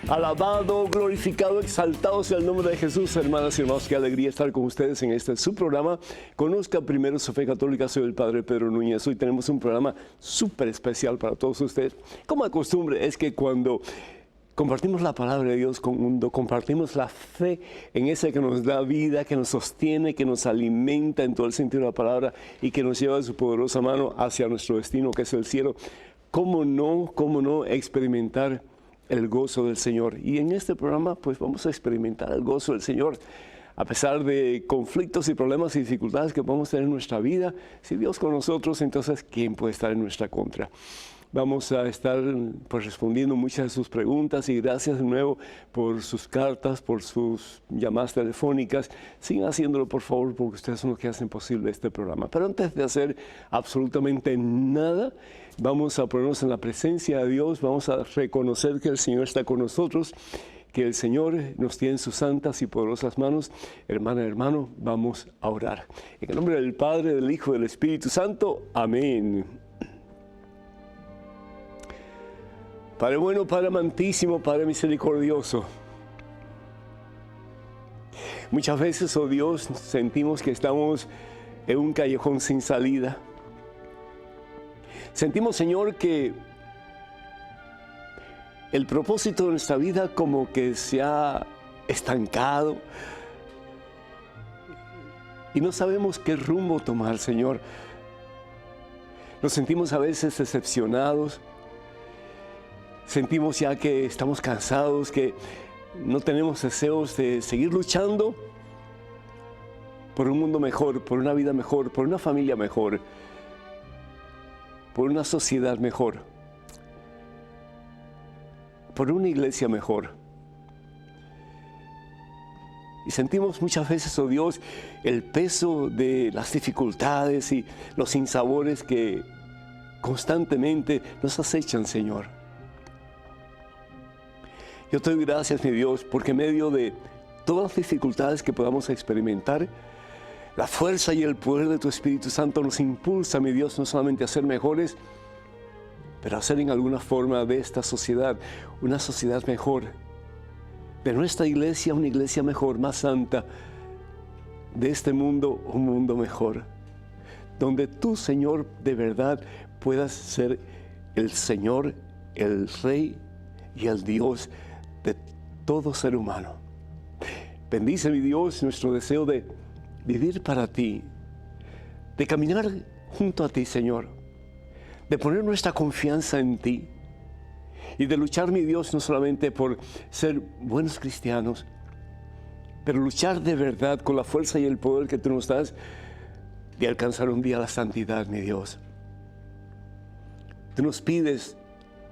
Alabado, glorificado, exaltado sea el nombre de Jesús. Hermanas y hermanos, qué alegría estar con ustedes en este su programa. Conozca primero su fe católica. Soy el Padre Pedro Núñez. Hoy tenemos un programa súper especial para todos ustedes. Como de costumbre es que cuando compartimos la palabra de Dios con el mundo, compartimos la fe en ese que nos da vida, que nos sostiene, que nos alimenta en todo el sentido de la palabra y que nos lleva de su poderosa mano hacia nuestro destino, que es el cielo. ¿Cómo no experimentar el gozo del Señor? Y en este programa pues vamos a experimentar el gozo del Señor. A pesar de conflictos y problemas y dificultades que podemos tener en nuestra vida, si Dios con nosotros, entonces ¿quién puede estar en nuestra contra? Vamos a estar pues respondiendo muchas de sus preguntas y gracias de nuevo por sus cartas, por sus llamadas telefónicas. Sigan haciéndolo por favor, porque ustedes son los que hacen posible este programa. Pero antes de hacer absolutamente nada, vamos a ponernos en la presencia de Dios, vamos a reconocer que el Señor está con nosotros, que el Señor nos tiene en sus santas y poderosas manos. Hermana, hermano, vamos a orar. En el nombre del Padre, del Hijo y del Espíritu Santo. Amén. Padre bueno, Padre amantísimo, Padre misericordioso. Muchas veces, oh Dios, sentimos que estamos en un callejón sin salida. Sentimos, Señor, que el propósito de nuestra vida como que se ha estancado y no sabemos qué rumbo tomar, Señor. Nos sentimos a veces decepcionados. Sentimos ya que estamos cansados, que no tenemos deseos de seguir luchando por un mundo mejor, por una vida mejor, por una familia mejor, por una sociedad mejor, por una iglesia mejor. Y sentimos muchas veces, oh Dios, el peso de las dificultades y los sinsabores que constantemente nos acechan, Señor. Yo te doy gracias, mi Dios, porque en medio de todas las dificultades que podamos experimentar, la fuerza y el poder de tu Espíritu Santo nos impulsa, mi Dios, no solamente a ser mejores, pero a hacer en alguna forma de esta sociedad una sociedad mejor. De nuestra iglesia, una iglesia mejor, más santa. De este mundo, un mundo mejor. Donde tú, Señor, de verdad puedas ser el Señor, el Rey y el Dios de todo ser humano. Bendice, mi Dios, nuestro deseo de vivir para ti, de caminar junto a ti, Señor, de poner nuestra confianza en ti y de luchar, mi Dios, no solamente por ser buenos cristianos, pero luchar de verdad con la fuerza y el poder que tú nos das de alcanzar un día la santidad, mi Dios. Tú nos pides,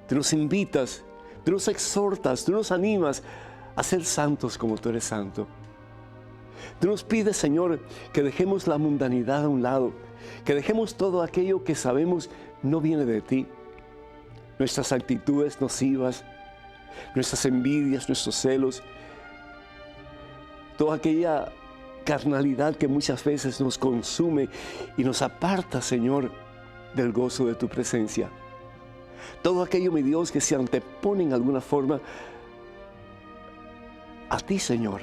tú nos invitas, tú nos exhortas, tú nos animas a ser santos como tú eres santo. Tú nos pides, Señor, que dejemos la mundanidad a un lado, que dejemos todo aquello que sabemos no viene de ti. Nuestras actitudes nocivas, nuestras envidias, nuestros celos, toda aquella carnalidad que muchas veces nos consume y nos aparta, Señor, del gozo de tu presencia. Todo aquello, mi Dios, que se antepone en alguna forma a ti, Señor,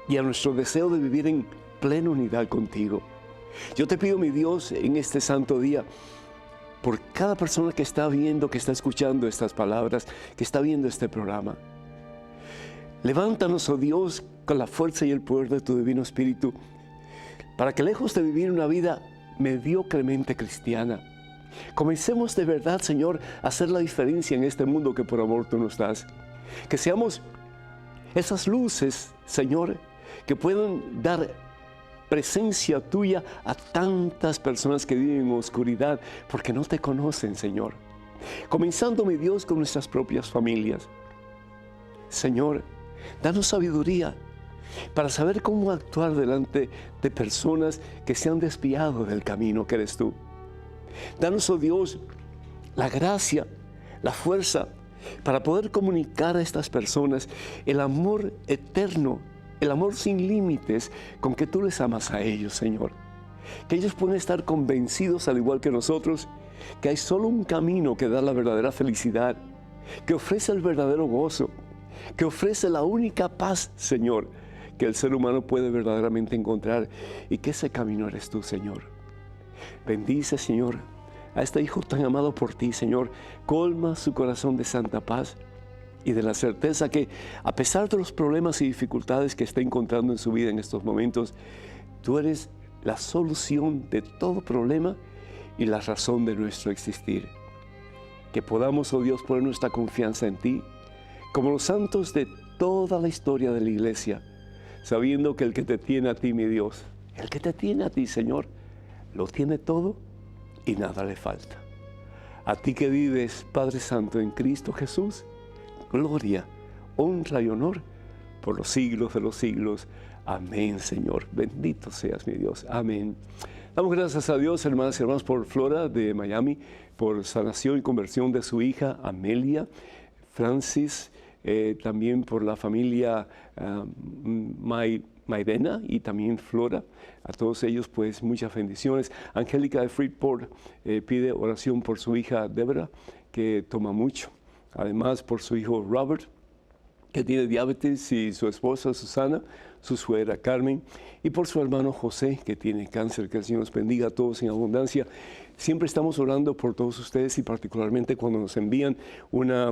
y a nuestro deseo de vivir en plena unidad contigo. Yo te pido, mi Dios, en este santo día, por cada persona que está viendo, que está escuchando estas palabras, que está viendo este programa. Levántanos, oh Dios, con la fuerza y el poder de tu Divino Espíritu, para que lejos de vivir una vida mediocremente cristiana, comencemos de verdad, Señor, a hacer la diferencia en este mundo que por amor tú nos das. Que seamos esas luces, Señor, que puedan dar presencia tuya a tantas personas que viven en oscuridad porque no te conocen, Señor. Comenzando, mi Dios, con nuestras propias familias. Señor, danos sabiduría para saber cómo actuar delante de personas que se han desviado del camino que eres tú. Danos, oh Dios, la gracia, la fuerza para poder comunicar a estas personas el amor eterno, el amor sin límites con que tú les amas a ellos, Señor. Que ellos puedan estar convencidos, al igual que nosotros, que hay solo un camino que da la verdadera felicidad, que ofrece el verdadero gozo, que ofrece la única paz, Señor, que el ser humano puede verdaderamente encontrar, y que ese camino eres tú, Señor. Bendice, Señor, a este hijo tan amado por ti, Señor. Colma su corazón de santa paz y de la certeza que, a pesar de los problemas y dificultades que está encontrando en su vida en estos momentos, tú eres la solución de todo problema y la razón de nuestro existir. Que podamos, oh Dios, poner nuestra confianza en ti, como los santos de toda la historia de la iglesia, sabiendo que el que te tiene a ti, mi Dios, el que te tiene a ti, Señor, lo tiene todo y nada le falta. A ti que vives, Padre Santo, en Cristo Jesús, gloria, honra y honor por los siglos de los siglos. Amén, Señor. Bendito seas, mi Dios. Amén. Damos gracias a Dios, hermanas y hermanos, por Flora de Miami, por sanación y conversión de su hija Amelia Francis, también por la familia Mairena y también Flora. A todos ellos, pues, muchas bendiciones. Angélica de Freeport pide oración por su hija Débora, que toma mucho. Además, por su hijo Robert, que tiene diabetes, y su esposa Susana, su suegra Carmen, y por su hermano José, que tiene cáncer. Que el Señor los bendiga a todos en abundancia. Siempre estamos orando por todos ustedes, y particularmente cuando nos envían una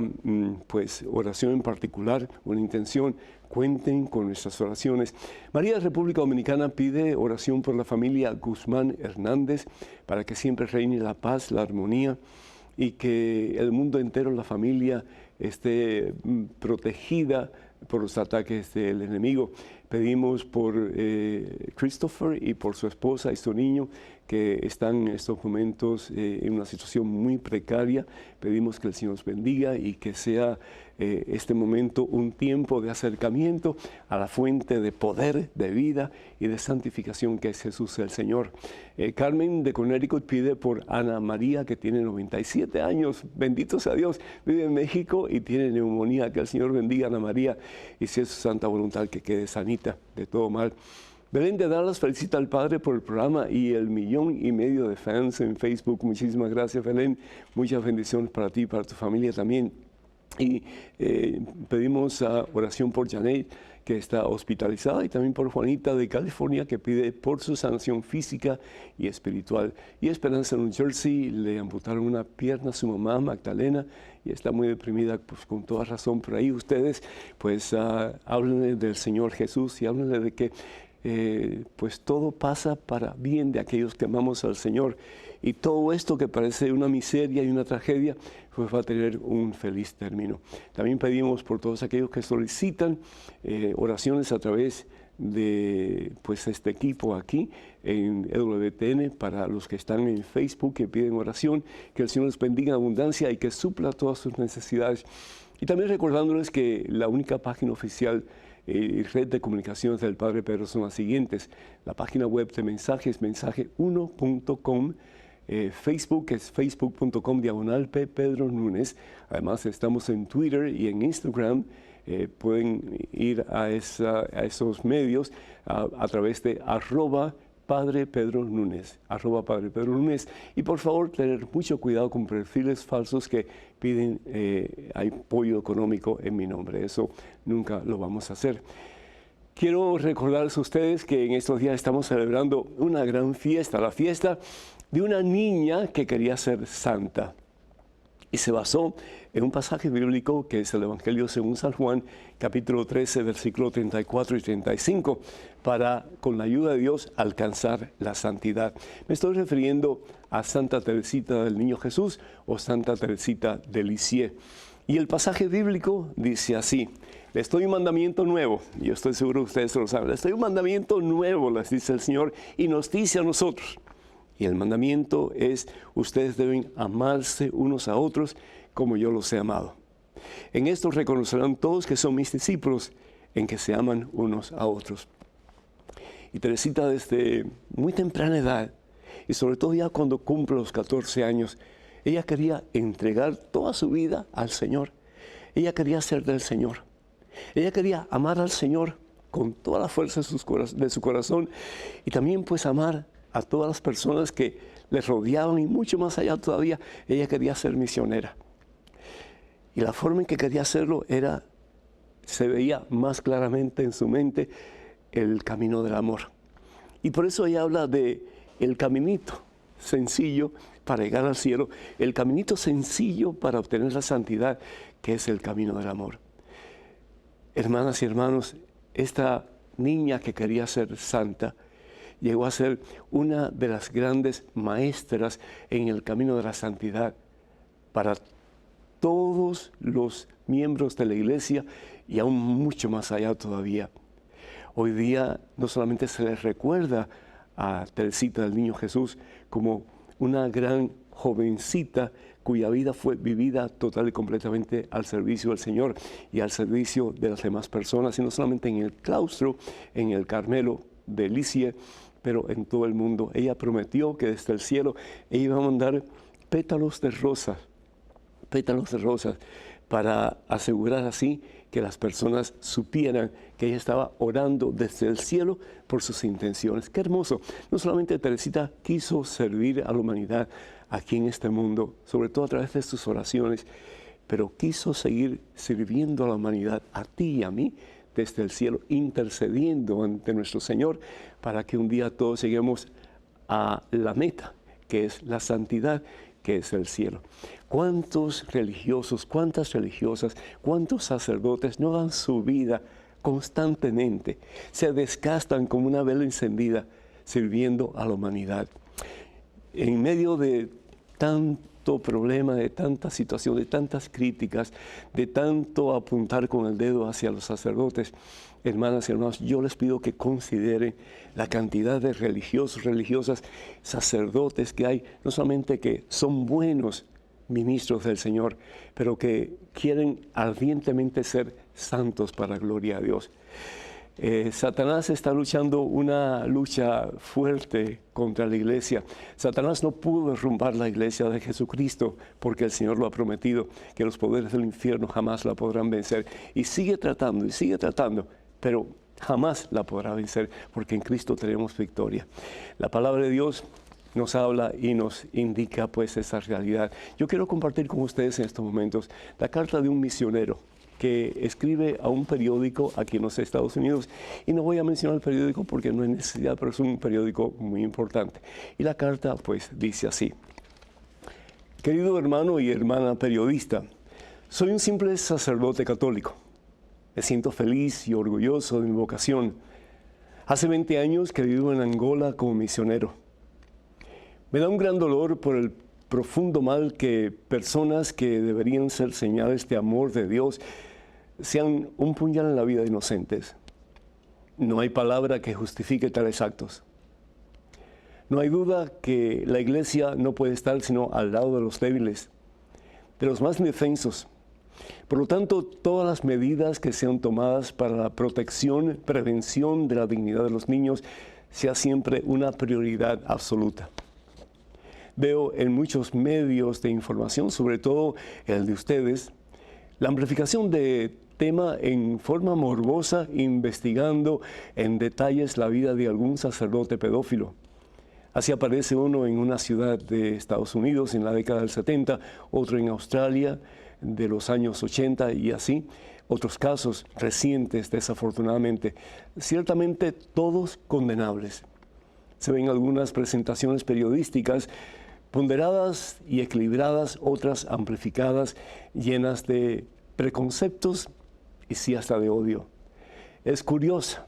pues, oración en particular, una intención, cuenten con nuestras oraciones. María de República Dominicana pide oración por la familia Guzmán Hernández, para que siempre reine la paz, la armonía, y que el mundo entero, la familia, esté protegida por los ataques del enemigo. Pedimos por Christopher y por su esposa y su niño, que están en estos momentos en una situación muy precaria. Pedimos que el Señor los bendiga y que sea este momento un tiempo de acercamiento a la fuente de poder, de vida y de santificación que es Jesús el Señor. Carmen de Connecticut pide por Ana María, que tiene 97 años, bendito sea Dios, vive en México y tiene neumonía. Que el Señor bendiga a Ana María, y si es su santa voluntad, que quede sanita de todo mal. Belén de Dallas felicita al Padre por el programa y el 1,5 millones de fans en Facebook. Muchísimas gracias, Belén. Muchas bendiciones para ti y para tu familia también. Y pedimos oración por Janet, que está hospitalizada, y también por Juanita de California, que pide por su sanación física y espiritual. Y Esperanza, en New Jersey, le amputaron una pierna a su mamá, Magdalena, y está muy deprimida, pues con toda razón. Por ahí ustedes, pues háblenle del Señor Jesús, y háblenle de que pues todo pasa para bien de aquellos que amamos al Señor, y todo esto que parece una miseria y una tragedia, pues va a tener un feliz término. También pedimos por todos aquellos que solicitan oraciones a través de pues este equipo aquí en EWTN, para los que están en Facebook que piden oración, que el Señor les bendiga en abundancia y que supla todas sus necesidades. Y también recordándoles que la única página oficial y red de comunicaciones del Padre Pedro son las siguientes: la página web de mensajes, mensaje1.com, Facebook es facebook.com/P. Pedro Núñez. Además estamos en Twitter y en Instagram. Pueden ir a esos medios a través de @Padre Pedro Núñez, @Padre Pedro Núñez. Y por favor, tener mucho cuidado con perfiles falsos que piden apoyo económico en mi nombre. Eso nunca lo vamos a hacer. Quiero recordarles a ustedes que en estos días estamos celebrando una gran fiesta, la fiesta de una niña que quería ser santa. Y se basó en un pasaje bíblico que es el Evangelio según San Juan, capítulo 13, versículos 34 y 35, para, con la ayuda de Dios, alcanzar la santidad. Me estoy refiriendo a Santa Teresita del Niño Jesús o Santa Teresita de Lisieux. Y el pasaje bíblico dice así: les doy un mandamiento nuevo, y yo estoy seguro que ustedes lo saben. Les doy un mandamiento nuevo, les dice el Señor, y nos dice a nosotros. Y el mandamiento es: ustedes deben amarse unos a otros como yo los he amado. En esto reconocerán todos que son mis discípulos, en que se aman unos a otros. Y Teresita, desde muy temprana edad, y sobre todo ya cuando cumple los 14 años, ella quería entregar toda su vida al Señor. Ella quería ser del Señor. Ella quería amar al Señor con toda la fuerza de su corazón, y también pues amar a todas las personas que le rodeaban, y mucho más allá todavía. Ella quería ser misionera. Y la forma en que quería hacerlo era se veía más claramente en su mente el camino del amor. Y por eso ella habla de el caminito sencillo para llegar al cielo, el caminito sencillo para obtener la santidad, que es el camino del amor. Hermanas y hermanos, esta niña que quería ser santa llegó a ser una de las grandes maestras en el camino de la santidad para todos los miembros de la iglesia y aún mucho más allá todavía. Hoy día no solamente se les recuerda a Teresita del Niño Jesús como una gran jovencita cuya vida fue vivida total y completamente al servicio del Señor y al servicio de las demás personas, y no solamente en el claustro, en el Carmelo de Lisieux, pero en todo el mundo. Ella prometió que desde el cielo ella iba a mandar pétalos de rosas, para asegurar así que las personas supieran que ella estaba orando desde el cielo por sus intenciones. ¡Qué hermoso! No solamente Teresita quiso servir a la humanidad aquí en este mundo, sobre todo a través de sus oraciones, pero quiso seguir sirviendo a la humanidad, a ti y a mí, desde el cielo, intercediendo ante nuestro Señor para que un día todos lleguemos a la meta, que es la santidad, que es el cielo. ¿Cuántos religiosos, cuántas religiosas, cuántos sacerdotes no dan su vida constantemente, se desgastan como una vela encendida sirviendo a la humanidad? En medio de tanto problema, de tanta situación, de tantas críticas, de tanto apuntar con el dedo hacia los sacerdotes, hermanas y hermanos, yo les pido que consideren la cantidad de religiosos, religiosas, sacerdotes que hay, no solamente que son buenos ministros del Señor, pero que quieren ardientemente ser santos para la gloria de Dios. Satanás está luchando una lucha fuerte contra la iglesia. Satanás no pudo derrumbar la iglesia de Jesucristo porque el Señor lo ha prometido, que los poderes del infierno jamás la podrán vencer. Y sigue tratando, pero jamás la podrá vencer porque en Cristo tenemos victoria. La palabra de Dios nos habla y nos indica pues esa realidad. Yo quiero compartir con ustedes en estos momentos la carta de un misionero que escribe a un periódico aquí en los Estados Unidos, y no voy a mencionar el periódico porque no hay necesidad, pero es un periódico muy importante. Y la carta pues dice así: querido hermano y hermana periodista, soy un simple sacerdote católico. Me siento feliz y orgulloso de mi vocación. Hace 20 años que vivo en Angola como misionero. Me da un gran dolor por el profundo mal que personas que deberían ser señales de amor de Dios sean un puñal en la vida de inocentes. No hay palabra que justifique tales actos. No hay duda que la iglesia no puede estar sino al lado de los débiles, de los más indefensos. Por lo tanto, todas las medidas que sean tomadas para la protección, prevención de la dignidad de los niños sea siempre una prioridad absoluta. Veo en muchos medios de información, sobre todo el de ustedes, la amplificación de tema en forma morbosa, investigando en detalles la vida de algún sacerdote pedófilo. Así aparece uno en una ciudad de Estados Unidos en la década del 70, otro en Australia de los años 80 y así, otros casos recientes desafortunadamente, ciertamente todos condenables. Se ven algunas presentaciones periodísticas ponderadas y equilibradas, otras amplificadas, llenas de preconceptos y sí hasta de odio. Es curiosa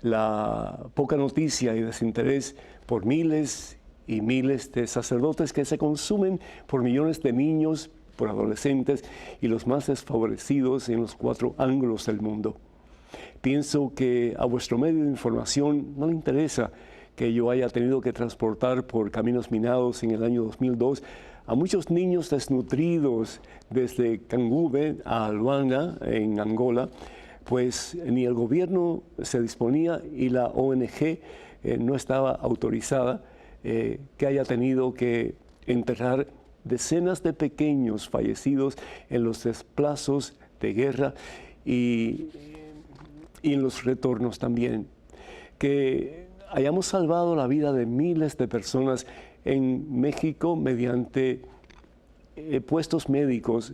la poca noticia y desinterés por miles y miles de sacerdotes que se consumen por millones de niños, por adolescentes y los más desfavorecidos en los 4 ángulos del mundo. Pienso que a vuestro medio de información no le interesa que yo haya tenido que transportar por caminos minados en el año 2002 a muchos niños desnutridos desde Kangube a Luanda, en Angola, pues ni el gobierno se disponía y la ONG no estaba autorizada, que haya tenido que enterrar decenas de pequeños fallecidos en los desplazos de guerra y en los retornos también. Que hayamos salvado la vida de miles de personas en México mediante puestos médicos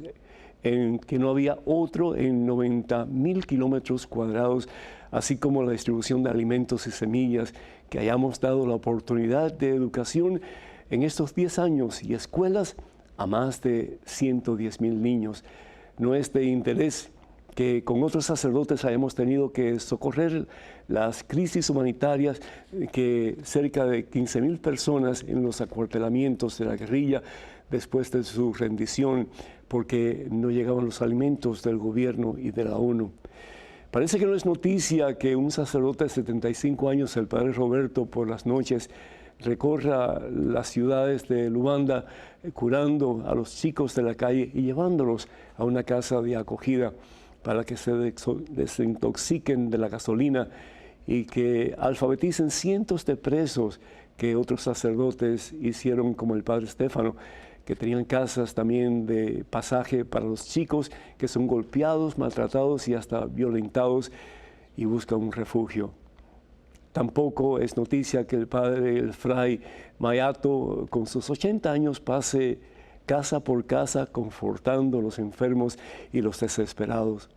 en que no había otro en 90.000 kilómetros cuadrados, así como la distribución de alimentos y semillas, que hayamos dado la oportunidad de educación en estos 10 años y escuelas a más de 110.000 niños. No es de interés que con otros sacerdotes hayamos tenido que socorrer las crisis humanitarias, que cerca de 15.000 personas en los acuartelamientos de la guerrilla después de su rendición, porque no llegaban los alimentos del gobierno y de la ONU. Parece que no es noticia que un sacerdote de 75 años, el padre Roberto, por las noches recorra las ciudades de Luanda curando a los chicos de la calle y llevándolos a una casa de acogida para que se desintoxiquen de la gasolina y que alfabeticen cientos de presos que otros sacerdotes hicieron, como el padre Estéfano, que tenían casas también de pasaje para los chicos que son golpeados, maltratados y hasta violentados y buscan un refugio. Tampoco es noticia que el fray Mayato, con sus 80 años, pase casa por casa confortando a los enfermos y los desesperados.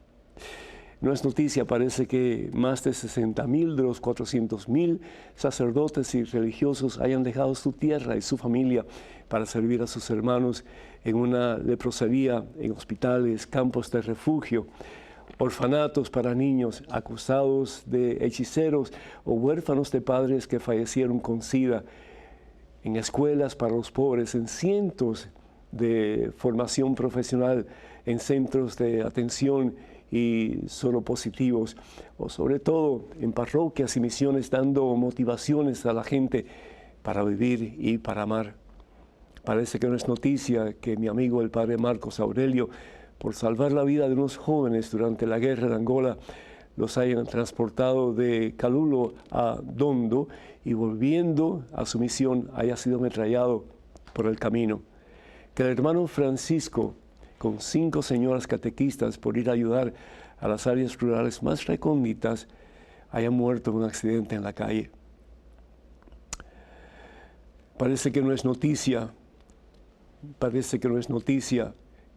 No es noticia, parece que más de 60.000 de los 400.000 sacerdotes y religiosos hayan dejado su tierra y su familia para servir a sus hermanos en una leprosería, en hospitales, campos de refugio, orfanatos para niños acusados de hechiceros o huérfanos de padres que fallecieron con SIDA, en escuelas para los pobres, en cientos de formación profesional, en centros de atención y soropositivos, o sobre todo en parroquias y misiones dando motivaciones a la gente para vivir y para amar. Parece que no es noticia que mi amigo el padre Marcos Aurelio, por salvar la vida de unos jóvenes durante la guerra de Angola, los hayan transportado de Calulo a Dondo y volviendo a su misión haya sido ametrallado por el camino. Que el hermano Francisco, con 5 señoras catequistas por ir a ayudar a las áreas rurales más recónditas, haya muerto en un accidente en la calle. Parece que no es noticia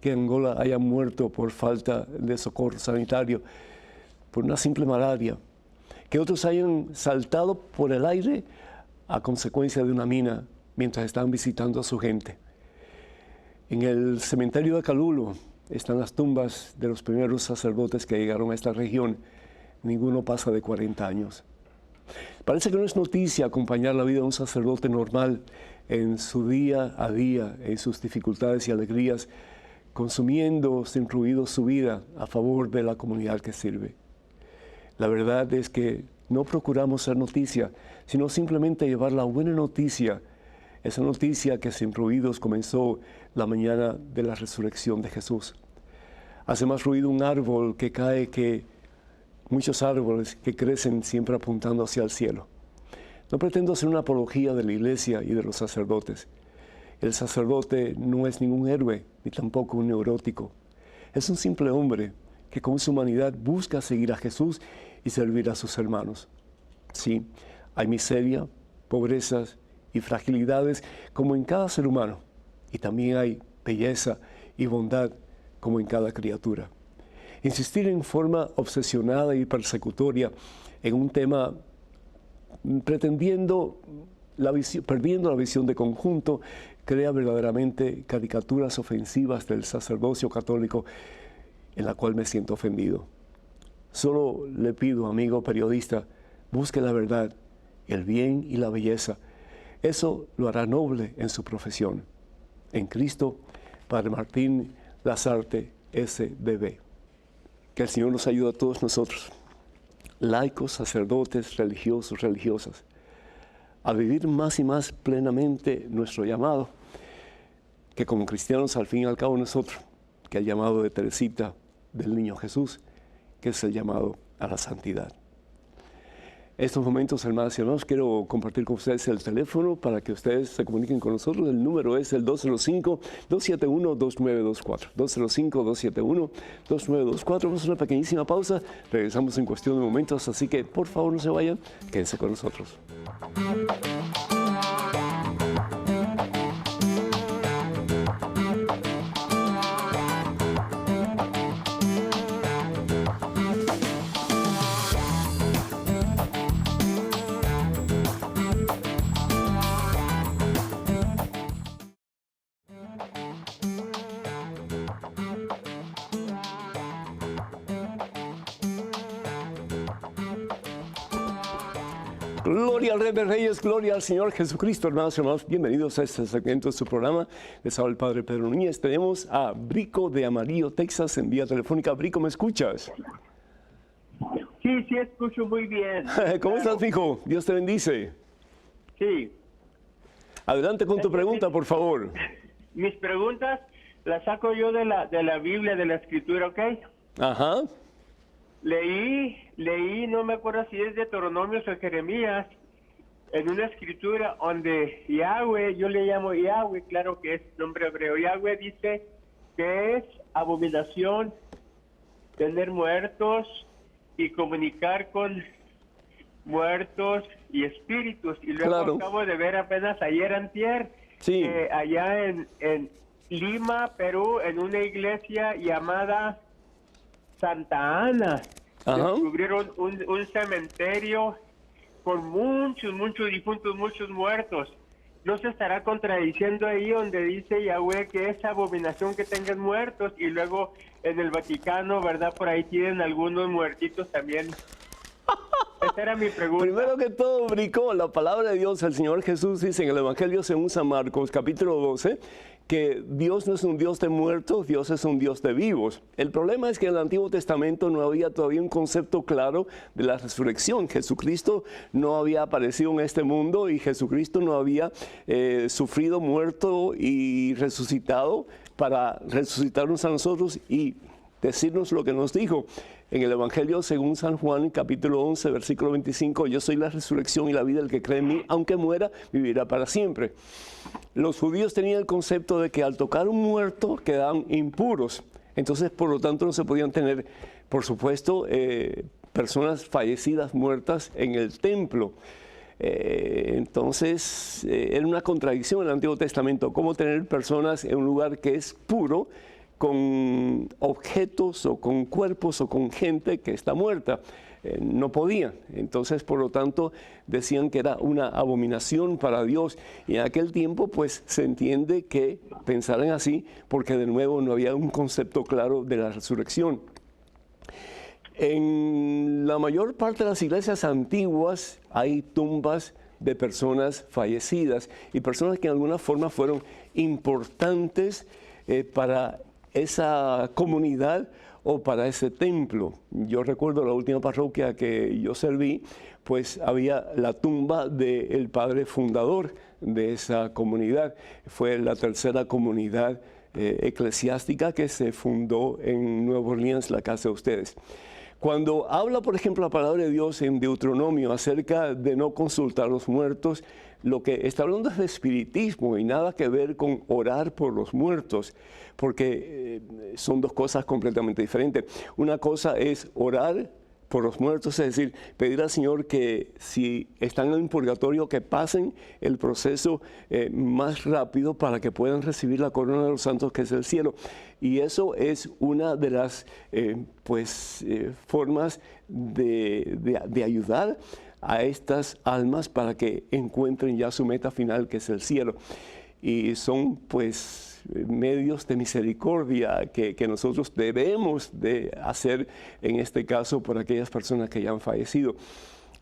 que Angola haya muerto por falta de socorro sanitario, por una simple malaria, que otros hayan saltado por el aire a consecuencia de una mina mientras estaban visitando a su gente. En el cementerio de Calulo están las tumbas de los primeros sacerdotes que llegaron a esta región. Ninguno pasa de 40 años. Parece que no es noticia acompañar la vida de un sacerdote normal en su día a día, en sus dificultades y alegrías, consumiendo sin ruido su vida a favor de la comunidad que sirve. La verdad es que no procuramos ser noticia, sino simplemente llevar la buena noticia, esa noticia que sin ruidos comenzó la mañana de la resurrección de Jesús. Hace más ruido un árbol que cae que muchos árboles que crecen siempre apuntando hacia el cielo. No pretendo hacer una apología de la iglesia y de los sacerdotes. El sacerdote no es ningún héroe, ni tampoco un neurótico. Es un simple hombre que con su humanidad busca seguir a Jesús y servir a sus hermanos. Sí, hay miseria, pobrezas y fragilidades como en cada ser humano, y también hay belleza y bondad como en cada criatura. Insistir en forma obsesionada y persecutoria en un tema perdiendo la visión de conjunto, crea verdaderamente caricaturas ofensivas del sacerdocio católico en la cual me siento ofendido. Solo le pido, amigo periodista, busque la verdad, el bien y la belleza. Eso lo hará noble en su profesión. En Cristo, Padre Martín Lazarte, SBB. Que el Señor nos ayude a todos nosotros, laicos, sacerdotes, religiosos, religiosas, a vivir más y más plenamente nuestro llamado, que como cristianos al fin y al cabo nosotros, que el llamado de Teresita del Niño Jesús, que es el llamado a la santidad. Estos momentos, hermanas y hermanos, quiero compartir con ustedes el teléfono para que ustedes se comuniquen con nosotros. El número es el 205-271-2924. 205-271-2924. Vamos a hacer una pequeñísima pausa. Regresamos en cuestión de momentos, así que por favor no se vayan, quédense con nosotros. Gloria al Rey de Reyes, gloria al Señor Jesucristo, hermanos y hermanos. Bienvenidos a este segmento de su programa. Les habla el Padre Pedro Núñez. Tenemos a Brico de Amarillo, Texas, en vía telefónica. Brico, ¿me escuchas? Sí, escucho muy bien. ¿Cómo estás, hijo? Dios te bendice. Sí. Adelante con tu pregunta, por favor. Mis preguntas las saco yo de la Biblia, de la Escritura, ¿ok? Ajá. Leí, no me acuerdo si es de Deuteronomio o Jeremías, en una escritura donde Yahweh, yo le llamo Yahweh, claro que es nombre hebreo, Yahweh dice que es abominación tener muertos y comunicar con muertos y espíritus. Y luego Claro. acabo de ver apenas ayer antier, Sí. allá en Lima, Perú, en una iglesia llamada Santa Ana, Ajá. descubrieron un cementerio con muchos difuntos, muchos muertos. ¿No se estará contradiciendo ahí donde dice Yahweh que es abominación que tengan muertos? Y luego en el Vaticano, ¿verdad? Por ahí tienen algunos muertitos también. Esa era mi pregunta. Primero que todo, Brico, la palabra de Dios, el Señor Jesús dice en el Evangelio según San Marcos, capítulo 12, que Dios no es un Dios de muertos, Dios es un Dios de vivos. El problema es que en el Antiguo Testamento no había todavía un concepto claro de la resurrección. Jesucristo no había aparecido en este mundo y Jesucristo no había sufrido, muerto y resucitado para resucitarnos a nosotros y decirnos lo que nos dijo. En el Evangelio según San Juan, capítulo 11, versículo 25, yo soy la resurrección y la vida, el que cree en mí, aunque muera, vivirá para siempre. Los judíos tenían el concepto de que al tocar un muerto quedaban impuros. Entonces, por lo tanto, no se podían tener, por supuesto, personas fallecidas, muertas en el templo. Entonces, era una contradicción en el Antiguo Testamento, cómo tener personas en un lugar que es puro, con objetos o con cuerpos o con gente que está muerta. No podían. Entonces, por lo tanto, decían que era una abominación para Dios. Y en aquel tiempo, pues, se entiende que pensaran así, porque de nuevo no había un concepto claro de la resurrección. En la mayor parte de las iglesias antiguas hay tumbas de personas fallecidas y personas que en alguna forma fueron importantes para esa comunidad o para ese templo. Yo recuerdo la última parroquia que yo serví, pues había la tumba del padre fundador de esa comunidad. Fue la tercera comunidad eclesiástica que se fundó en Nueva Orleans, la casa de ustedes. Cuando habla, por ejemplo, la palabra de Dios en Deuteronomio acerca de no consultar a los muertos, lo que está hablando es de espiritismo y nada que ver con orar por los muertos, porque son dos cosas completamente diferentes. Una cosa es orar por los muertos, es decir, pedir al Señor que si están en el purgatorio, que pasen el proceso más rápido para que puedan recibir la corona de los santos que es el cielo. Y eso es una de las formas de ayudar a estas almas para que encuentren ya su meta final, que es el cielo. Y son pues medios de misericordia que nosotros debemos de hacer en este caso por aquellas personas que ya han fallecido.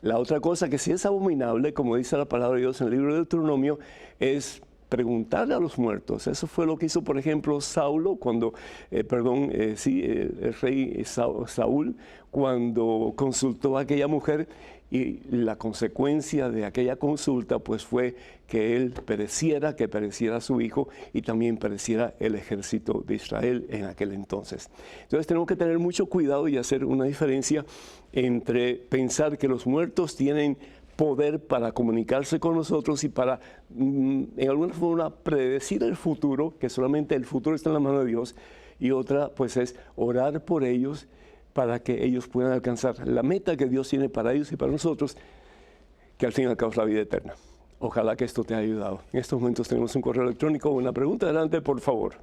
La otra cosa que sí es abominable, como dice la palabra de Dios en el libro de Deuteronomio, es preguntarle a los muertos. Eso fue lo que hizo, por ejemplo, Saulo, cuando, el rey Saúl, cuando consultó a aquella mujer, y la consecuencia de aquella consulta pues fue que él pereciera, que pereciera su hijo y también pereciera el ejército de Israel en aquel entonces. Entonces tenemos que tener mucho cuidado y hacer una diferencia entre pensar que los muertos tienen poder para comunicarse con nosotros y para, en alguna forma, predecir el futuro, que solamente el futuro está en la mano de Dios, y otra pues es orar por ellos para que ellos puedan alcanzar la meta que Dios tiene para ellos y para nosotros, que al fin y al cabo es la vida eterna. Ojalá que esto te haya ayudado. En estos momentos tenemos un correo electrónico, una pregunta. Adelante, por favor.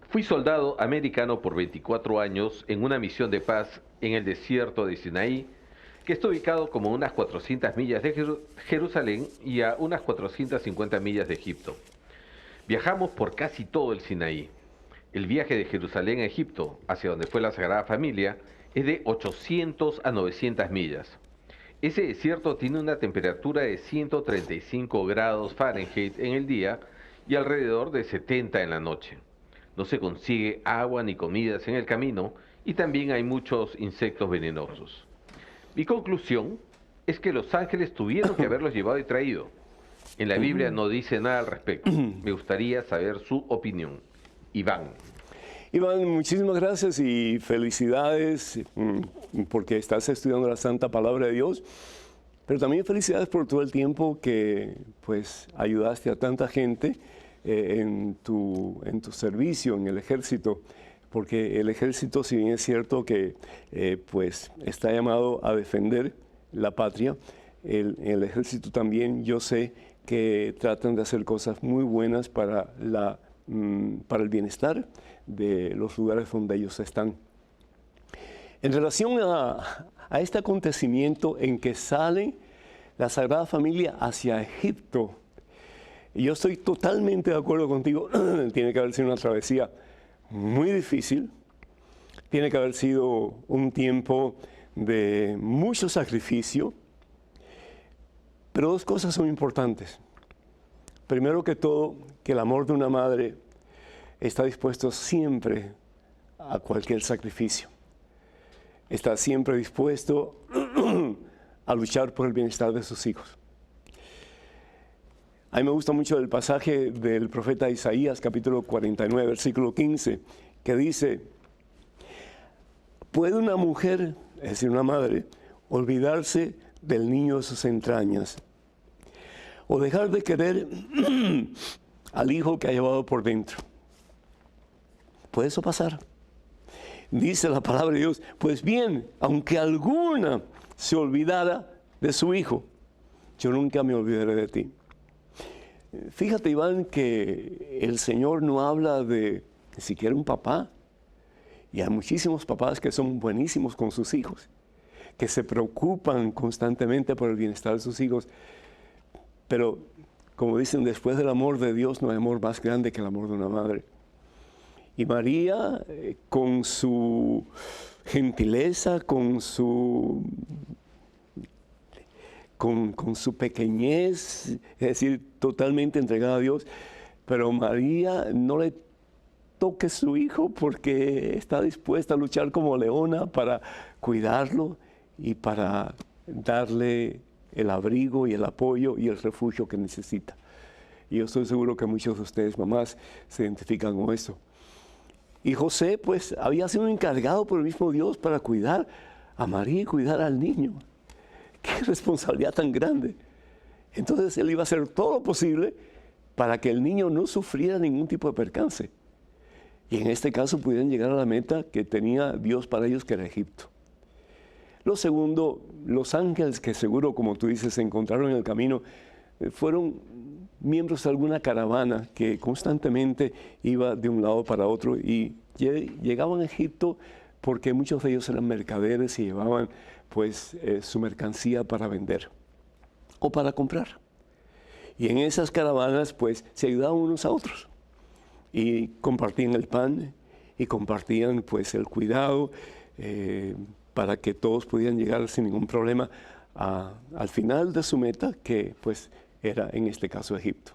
Fui soldado americano por 24 años en una misión de paz en el desierto de Sinaí, que está ubicado como unas 400 millas de Jerusalén y a unas 450 millas de Egipto. Viajamos por casi todo el Sinaí. El viaje de Jerusalén a Egipto, hacia donde fue la Sagrada Familia, es de 800 a 900 millas. Ese desierto tiene una temperatura de 135 grados Fahrenheit en el día y alrededor de 70 en la noche. No se consigue agua ni comidas en el camino y también hay muchos insectos venenosos. Mi conclusión es que los ángeles tuvieron que haberlos llevado y traído. En la Biblia no dice nada al respecto. Me gustaría saber su opinión. Iván. Iván, muchísimas gracias y felicidades porque estás estudiando la Santa Palabra de Dios, pero también felicidades por todo el tiempo que pues ayudaste a tanta gente en tu servicio en el ejército, porque el ejército, si bien es cierto que pues está llamado a defender la patria, el ejército también yo sé que tratan de hacer cosas muy buenas para el bienestar de los lugares donde ellos están. En relación a este acontecimiento en que sale la Sagrada Familia hacia Egipto, yo estoy totalmente de acuerdo contigo. Tiene que haber sido una travesía muy difícil, tiene que haber sido un tiempo de mucho sacrificio, pero dos cosas son importantes. Primero que todo, que el amor de una madre está dispuesto siempre a cualquier sacrificio. Está siempre dispuesto a luchar por el bienestar de sus hijos. A mí me gusta mucho el pasaje del profeta Isaías, capítulo 49, versículo 15, que dice: ¿puede una mujer, es decir, una madre, olvidarse del niño de sus entrañas o dejar de querer al hijo que ha llevado por dentro? ¿Puede eso pasar? Dice la palabra de Dios: pues bien, aunque alguna se olvidara de su hijo, yo nunca me olvidaré de ti. Fíjate, Iván, que el Señor no habla de ni siquiera un papá. Y hay muchísimos papás que son buenísimos con sus hijos, que se preocupan constantemente por el bienestar de sus hijos. Pero, como dicen, después del amor de Dios no hay amor más grande que el amor de una madre. Y María, con su gentileza, con su pequeñez, es decir, totalmente entregada a Dios, pero María no le toque su hijo porque está dispuesta a luchar como leona para cuidarlo y para darle el abrigo y el apoyo y el refugio que necesita. Y yo estoy seguro que muchos de ustedes, mamás, se identifican con eso. Y José, pues, había sido encargado por el mismo Dios para cuidar a María y cuidar al niño. ¡Qué responsabilidad tan grande! Entonces, él iba a hacer todo lo posible para que el niño no sufriera ningún tipo de percance. Y en este caso pudieran llegar a la meta que tenía Dios para ellos, que era Egipto. Lo segundo, los ángeles que seguro, como tú dices, se encontraron en el camino, fueron miembros de alguna caravana que constantemente iba de un lado para otro y llegaban a Egipto porque muchos de ellos eran mercaderes y llevaban pues su mercancía para vender o para comprar. Y en esas caravanas pues se ayudaban unos a otros y compartían el pan y compartían pues el cuidado para que todos pudieran llegar sin ningún problema al final de su meta, que pues era en este caso Egipto.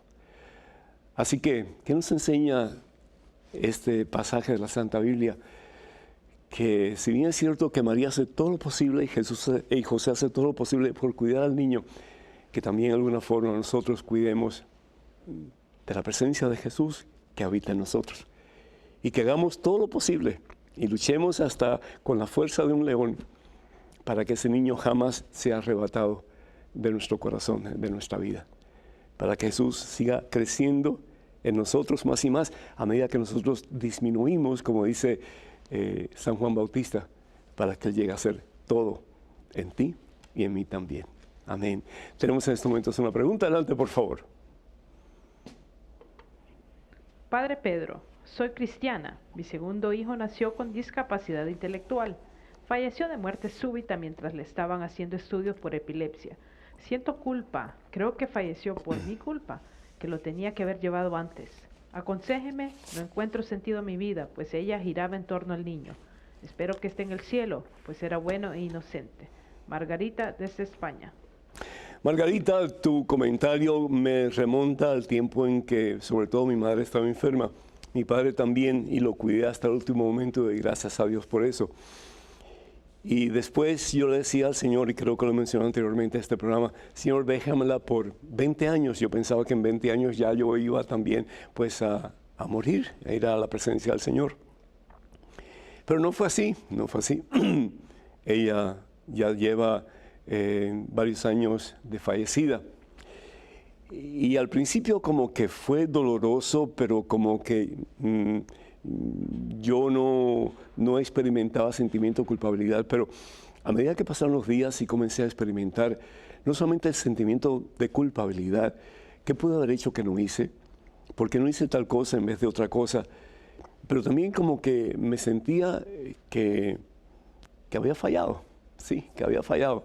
Así que, ¿qué nos enseña este pasaje de la Santa Biblia? Que si bien es cierto que María hace todo lo posible y José hace todo lo posible por cuidar al niño, que también de alguna forma nosotros cuidemos de la presencia de Jesús que habita en nosotros. Y que hagamos todo lo posible y luchemos hasta con la fuerza de un león para que ese niño jamás sea arrebatado de nuestro corazón, de nuestra vida. Para que Jesús siga creciendo en nosotros más y más a medida que nosotros disminuimos, como dice San Juan Bautista, para que Él llegue a ser todo en ti y en mí también. Amén. Tenemos en estos momentos una pregunta. Adelante, por favor. Padre Pedro, soy cristiana. Mi segundo hijo nació con discapacidad intelectual. Falleció de muerte súbita mientras le estaban haciendo estudios por epilepsia. Siento culpa. Creo que falleció por mi culpa, que lo tenía que haber llevado antes. Aconséjeme, no encuentro sentido a mi vida, pues ella giraba en torno al niño. Espero que esté en el cielo, pues era bueno e inocente. Margarita, desde España. Margarita, tu comentario me remonta al tiempo en que, sobre todo, mi madre estaba enferma. Mi padre también, y lo cuidé hasta el último momento, y gracias a Dios por eso. Y después yo le decía al Señor, y creo que lo mencioné anteriormente en este programa, Señor, déjamela por 20 años. Yo pensaba que en 20 años ya yo iba también pues a morir, a ir a la presencia del Señor. Pero no fue así, no fue así. Ella ya lleva varios años de fallecida. Y al principio como que fue doloroso, pero como que yo no experimentaba sentimiento de culpabilidad, pero a medida que pasaron los días y comencé a experimentar no solamente el sentimiento de culpabilidad, ¿qué pude haber hecho que no hice? ¿Por qué no hice tal cosa en vez de otra cosa? Pero también como que me sentía que había fallado, sí, que había fallado.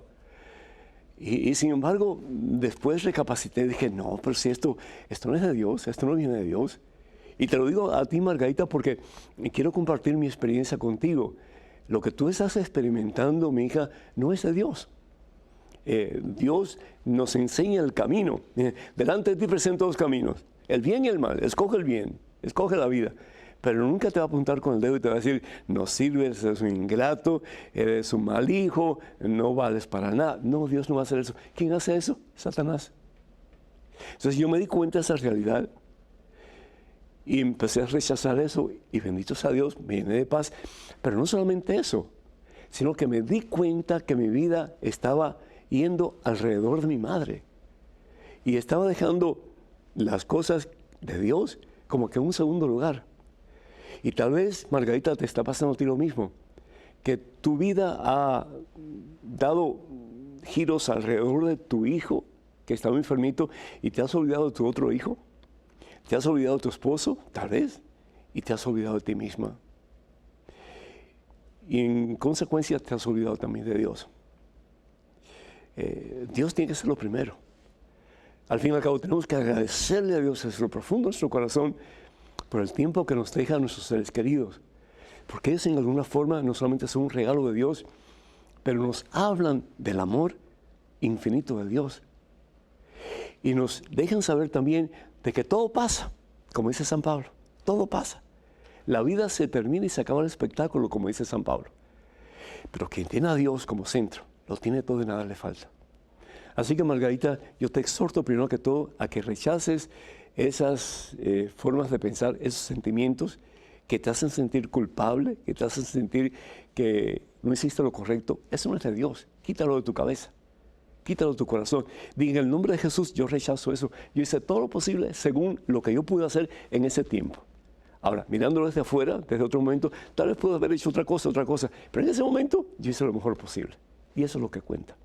Y sin embargo, después recapacité y dije, no, pero si esto no es de Dios, esto no viene de Dios. Y te lo digo a ti, Margarita, porque quiero compartir mi experiencia contigo. Lo que tú estás experimentando, mi hija, no es de Dios. Dios nos enseña el camino. Delante de ti presento dos caminos, el bien y el mal. Escoge el bien, escoge la vida. Pero nunca te va a apuntar con el dedo y te va a decir, no sirves, eres un ingrato, eres un mal hijo, no vales para nada. No, Dios no va a hacer eso. ¿Quién hace eso? Satanás. Entonces yo me di cuenta de esa realidad y empecé a rechazar eso y bendito sea Dios, me llené de paz. Pero no solamente eso, sino que me di cuenta que mi vida estaba yendo alrededor de mi madre y estaba dejando las cosas de Dios como que en un segundo lugar. Y tal vez, Margarita, te está pasando a ti lo mismo, que tu vida ha dado giros alrededor de tu hijo, que estaba enfermito, y te has olvidado de tu otro hijo, te has olvidado de tu esposo, tal vez, y te has olvidado de ti misma. Y en consecuencia te has olvidado también de Dios. Dios tiene que ser lo primero. Al fin y al cabo tenemos que agradecerle a Dios desde lo profundo de nuestro corazón por el tiempo que nos deja a nuestros seres queridos. Porque ellos en alguna forma no solamente son un regalo de Dios, pero nos hablan del amor infinito de Dios. Y nos dejan saber también de que todo pasa, como dice San Pablo, todo pasa. La vida se termina y se acaba el espectáculo, como dice San Pablo. Pero quien tiene a Dios como centro, lo tiene todo y nada le falta. Así que, Margarita, yo te exhorto primero que todo a que rechaces esas formas de pensar, esos sentimientos que te hacen sentir culpable, que te hacen sentir que no hiciste lo correcto. Eso no es de Dios. Quítalo de tu cabeza, quítalo de tu corazón. Diga, en el nombre de Jesús, yo rechazo eso. Yo hice todo lo posible según lo que yo pude hacer en ese tiempo. Ahora, mirándolo desde afuera, desde otro momento, tal vez puedo haber hecho otra cosa, pero en ese momento yo hice lo mejor posible. Y eso es lo que cuenta.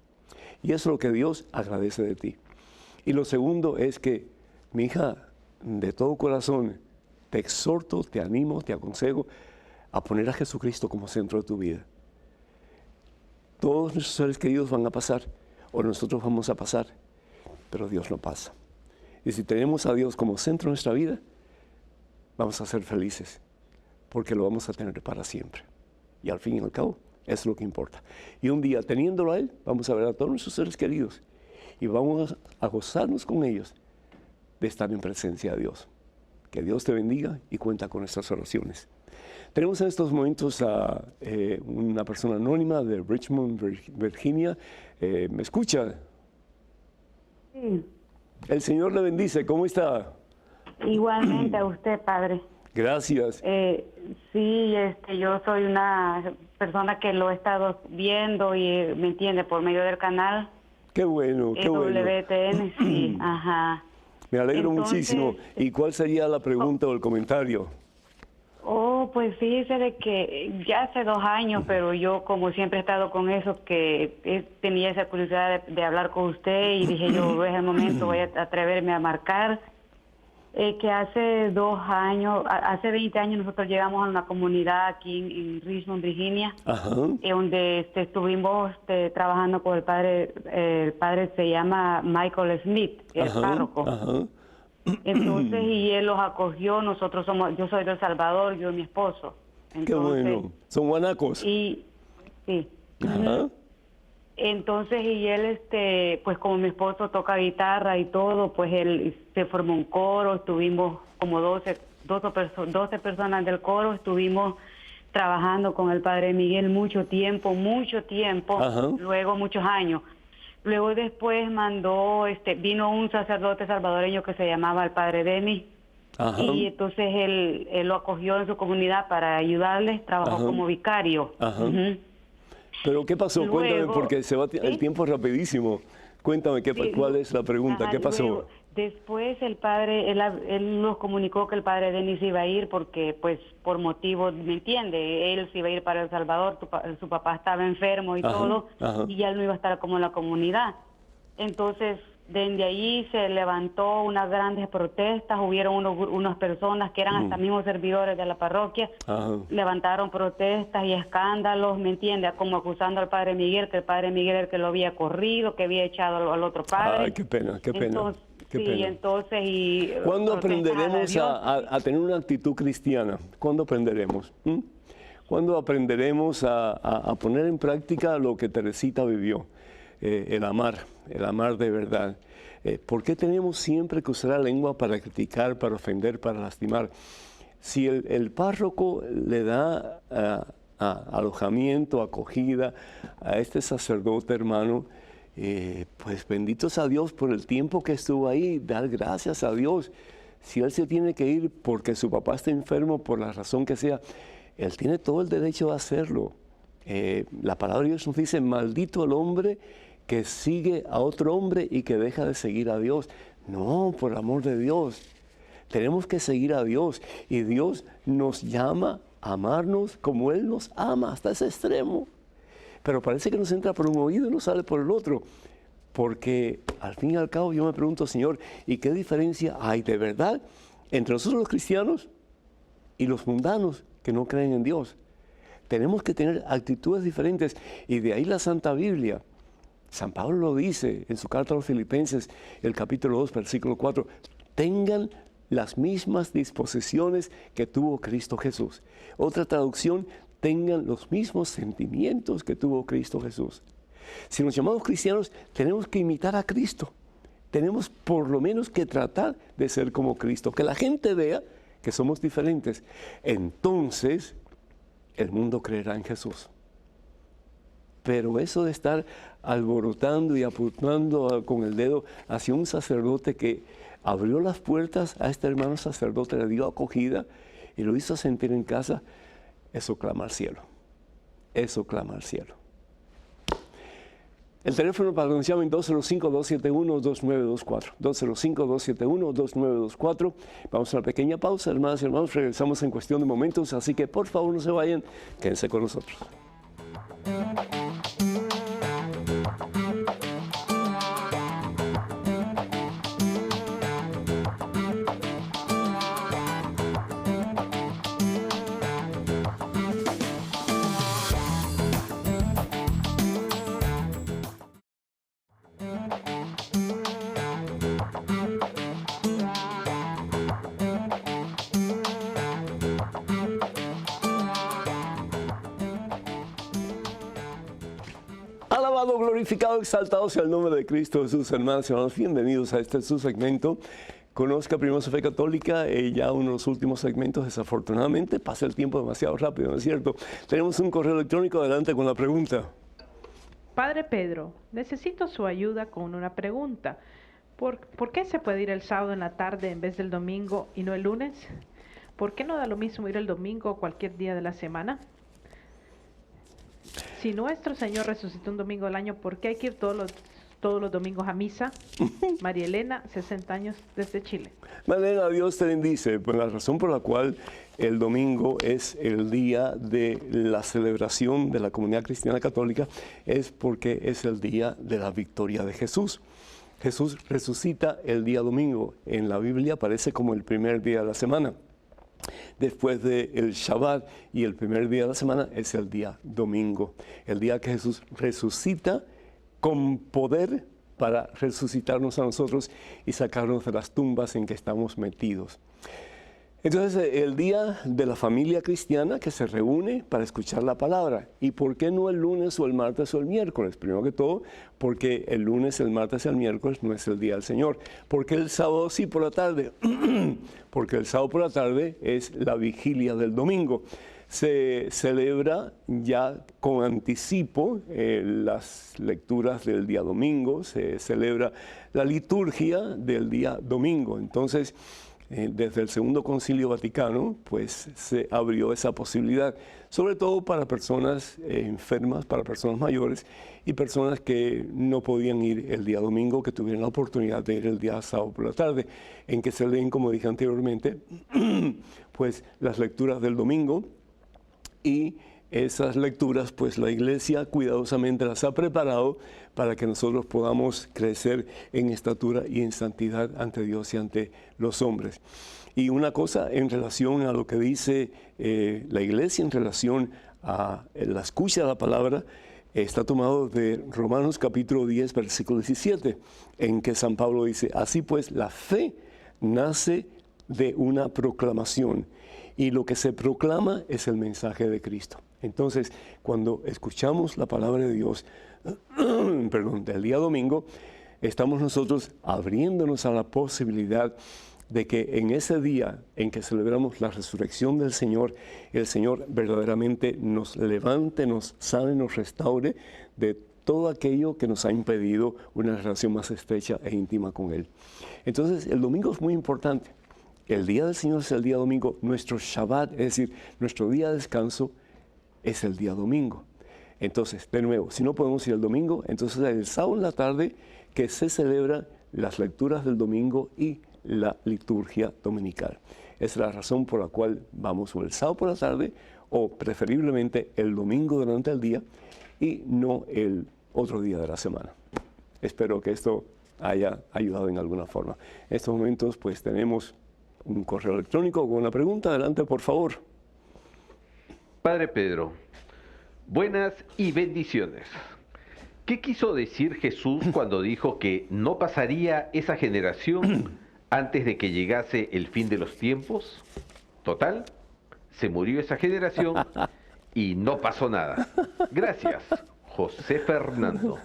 Y eso es lo que Dios agradece de ti. Y lo segundo es que, mi hija, de todo corazón, te exhorto, te animo, te aconsejo a poner a Jesucristo como centro de tu vida. Todos nuestros seres queridos van a pasar, o nosotros vamos a pasar, pero Dios no pasa. Y si tenemos a Dios como centro de nuestra vida, vamos a ser felices, porque lo vamos a tener para siempre. Y al fin y al cabo, eso es lo que importa. Y un día, teniéndolo a Él, vamos a ver a todos nuestros seres queridos y vamos a gozarnos con ellos de estar en presencia de Dios. Que Dios te bendiga y cuenta con nuestras oraciones. Tenemos en estos momentos a una persona anónima de Richmond, Virginia. ¿Me escucha? Sí, El Señor le bendice. ¿Cómo está? igualmente a usted, padre. Gracias. Sí, yo soy una persona que lo he estado viendo y me entiende por medio del canal. Qué bueno, qué bueno. WTN, sí, ajá. Me alegro Entonces, muchísimo. ¿Y cuál sería la pregunta o el comentario? Oh, pues fíjese de que ya hace 2 años, pero yo como siempre he estado con eso, que tenía esa curiosidad de hablar con usted y dije yo, es el momento, voy a atreverme a marcar. Que hace 2 años, hace 20 años nosotros llegamos a una comunidad aquí en Richmond, Virginia, donde estuvimos trabajando con el padre se llama Michael Smith, el párroco. Entonces, y él los acogió, yo soy de El Salvador, yo y mi esposo. Qué bueno. Son guanacos. Y sí. Ajá. Entonces, y él, pues como mi esposo toca guitarra y todo, pues él se formó un coro, estuvimos como 12 personas del coro, estuvimos trabajando con el Padre Miguel mucho tiempo, Ajá. luego muchos años. Luego después vino un sacerdote salvadoreño que se llamaba el Padre Denis, Ajá. y entonces él lo acogió en su comunidad para ayudarles, trabajó Ajá. como vicario. Ajá. Ujú. Pero ¿qué pasó? Luego, Cuéntame, porque el ¿sí? tiempo es rapidísimo. Cuéntame, Sí, ¿cuál es la pregunta? ajá, ¿Qué pasó? luego, después el padre, él nos comunicó que el Padre Denis iba a ir porque, pues, por motivos, ¿me entiende? Él se iba a ir para El Salvador, su papá estaba enfermo y Ajá, todo, ajá. y ya él no iba a estar como en la comunidad. Entonces, desde ahí se levantó unas grandes protestas, hubieron unas personas que eran hasta mismos servidores de la parroquia, Ajá. levantaron protestas y escándalos, ¿me entiende? Como acusando al Padre Miguel, que el Padre Miguel era el que lo había corrido, que había echado al otro padre. Ay, qué pena, qué pena. Entonces, qué sí, pena. entonces y ¿Cuándo protestas aprenderemos a Dios. a tener una actitud cristiana? ¿Cuándo aprenderemos? ¿Cuándo aprenderemos a poner en práctica lo que Teresita vivió? El amar de verdad. ¿Por qué tenemos siempre que usar la lengua para criticar, para ofender, para lastimar? Si el párroco le da alojamiento, acogida a este sacerdote hermano, pues bendito sea Dios por el tiempo que estuvo ahí, dar gracias a Dios. Si él se tiene que ir porque su papá está enfermo, por la razón que sea, él tiene todo el derecho de hacerlo. La palabra de Dios nos dice, maldito el hombre que sigue a otro hombre y que deja de seguir a Dios. No, por el amor de Dios. Tenemos que seguir a Dios y Dios nos llama a amarnos como Él nos ama, hasta ese extremo. Pero parece que nos entra por un oído y nos sale por el otro. Porque al fin y al cabo yo me pregunto, Señor, ¿y qué diferencia hay de verdad entre nosotros los cristianos y los mundanos que no creen en Dios? Tenemos que tener actitudes diferentes y de ahí la Santa Biblia. San Pablo lo dice en su carta a los Filipenses, el capítulo 2, versículo 4, tengan las mismas disposiciones que tuvo Cristo Jesús. Otra traducción, tengan los mismos sentimientos que tuvo Cristo Jesús. Si nos llamamos cristianos, tenemos que imitar a Cristo. Tenemos por lo menos que tratar de ser como Cristo, que la gente vea que somos diferentes. Entonces, el mundo creerá en Jesús. Pero eso de estar alborotando y apuntando con el dedo hacia un sacerdote que abrió las puertas a este hermano sacerdote, le dio acogida y lo hizo sentir en casa, eso clama al cielo. Eso clama al cielo. El teléfono para anunciarme en 205-271-2924. 205-271-2924. Vamos a una pequeña pausa, hermanas y hermanos. Regresamos en cuestión de momentos, así que por favor no se vayan, quédense con nosotros. Alabado, glorificado, exaltado sea el nombre de Cristo Jesús, hermanos y hermanos. Bienvenidos a este su segmento. Conozca primero su fe católica, ya uno de los últimos segmentos, desafortunadamente, pasa el tiempo demasiado rápido, ¿no es cierto? Tenemos un correo electrónico, adelante con la pregunta. Padre Pedro, necesito su ayuda con una pregunta. ¿Por qué se puede ir el sábado en la tarde en vez del domingo y no el lunes? ¿Por qué no da lo mismo ir el domingo o cualquier día de la semana? Si nuestro Señor resucitó un domingo al año, ¿por qué hay que ir todos los domingos a misa? María Elena, 60 años, desde Chile. María Elena, Dios te bendice. Pues la razón por la cual el domingo es el día de la celebración de la comunidad cristiana católica es porque es el día de la victoria de Jesús. Jesús resucita el día domingo. En la Biblia aparece como el primer día de la semana. Después del Shabbat y el primer día de la semana es el día domingo, el día que Jesús resucita con poder para resucitarnos a nosotros y sacarnos de las tumbas en que estamos metidos. Entonces, el día de la familia cristiana que se reúne para escuchar la palabra. ¿Y por qué no el lunes o el martes o el miércoles? Primero que todo, porque el lunes, el martes y el miércoles no es el día del Señor. ¿Por qué el sábado sí por la tarde? Porque el sábado por la tarde es la vigilia del domingo. Se celebra ya con anticipo las lecturas del día domingo, se celebra la liturgia del día domingo. Entonces, desde el Segundo Concilio Vaticano, pues se abrió esa posibilidad, sobre todo para personas enfermas, para personas mayores y personas que no podían ir el día domingo, que tuvieran la oportunidad de ir el día sábado por la tarde, en que se leen, como dije anteriormente, pues las lecturas del domingo. Y esas lecturas, pues la Iglesia cuidadosamente las ha preparado para que nosotros podamos crecer en estatura y en santidad ante Dios y ante los hombres. Y una cosa en relación a lo que dice la Iglesia, en relación a la escucha de la palabra, está tomado de Romanos capítulo 10, versículo 17, en que San Pablo dice, así pues la fe nace de una proclamación. Y lo que se proclama es el mensaje de Cristo. Entonces, cuando escuchamos la palabra de Dios, del día domingo, estamos nosotros abriéndonos a la posibilidad de que en ese día en que celebramos la resurrección del Señor, el Señor verdaderamente nos levante, nos sane, nos restaure de todo aquello que nos ha impedido una relación más estrecha e íntima con Él. Entonces, el domingo es muy importante. El día del Señor es el día domingo, nuestro Shabbat, es decir, nuestro día de descanso es el día domingo. Entonces, de nuevo, si no podemos ir el domingo, entonces el sábado en la tarde que se celebran las lecturas del domingo y la liturgia dominical. Esa es la razón por la cual vamos o el sábado por la tarde o preferiblemente el domingo durante el día y no el otro día de la semana. Espero que esto haya ayudado en alguna forma. En estos momentos pues tenemos un correo electrónico con una pregunta. Adelante, por favor. Padre Pedro, buenas y bendiciones. ¿Qué quiso decir Jesús cuando dijo que no pasaría esa generación antes de que llegase el fin de los tiempos? Total, se murió esa generación y no pasó nada. Gracias, José Fernando.